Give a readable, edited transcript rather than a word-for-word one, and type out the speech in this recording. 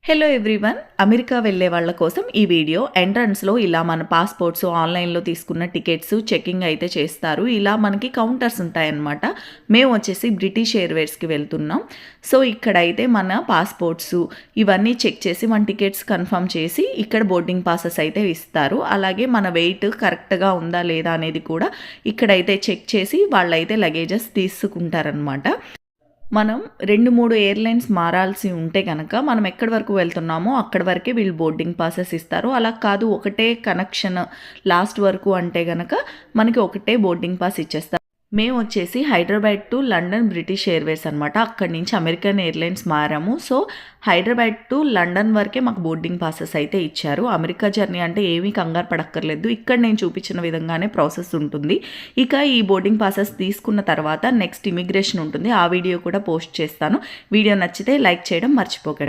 Hello everyone, America వెళ్ళే వాళ్ళ కోసం ఈ వీడియో. ఎంట్రన్స్లో ఇలా మన పాస్పోర్ట్స్ ఆన్లైన్లో తీసుకున్న టికెట్స్ చెకింగ్ అయితే చేస్తారు. ఇలా మనకి కౌంటర్స్ ఉంటాయన్నమాట. మేము వచ్చేసి బ్రిటిష్ ఎయిర్వేస్కి వెళ్తున్నాం. సో ఇక్కడైతే మన పాస్పోర్ట్స్ ఇవన్నీ చెక్ చేసి మన టికెట్స్ కన్ఫర్మ్ చేసి ఇక్కడ బోర్డింగ్ పాసెస్ అయితే ఇస్తారు. అలాగే మన వెయిట్ కరెక్ట్గా ఉందా లేదా అనేది కూడా ఇక్కడైతే చెక్ చేసి వాళ్ళైతే లగేజెస్ తీసుకుంటారనమాట. మనం 2-3 ఎయిర్లైన్స్ మారాల్సి ఉంటే కనుక మనం ఎక్కడి వరకు వెళ్తున్నామో అక్కడి వరకే వీళ్ళు బోర్డింగ్ పాసెస్ ఇస్తారు. అలా కాదు ఒకటే కనెక్షన్ లాస్ట్ వరకు అంటే కనుక మనకి ఒకటే బోర్డింగ్ పాస్ ఇచ్చేస్తారు. మేము వచ్చేసి Hyderabad to London British Airways అనమాట. అక్కడి నుంచి అమెరికన్ ఎయిర్లైన్స్ మారాము. సో హైదరాబాద్ టు లండన్ వరకే మాకు బోర్డింగ్ పాసెస్ అయితే ఇచ్చారు. అమెరికా జర్నీ అంటే ఏమీ కంగారు పడక్కర్లేదు. ఇక్కడ నేను చూపించిన విధంగానే ప్రాసెస్ ఉంటుంది. ఇక ఈ బోర్డింగ్ పాసెస్ తీసుకున్న తర్వాత నెక్స్ట్ ఇమిగ్రేషన్ ఉంటుంది. ఆ వీడియో కూడా పోస్ట్ చేస్తాను. వీడియో నచ్చితే లైక్ చేయడం మర్చిపోకండి.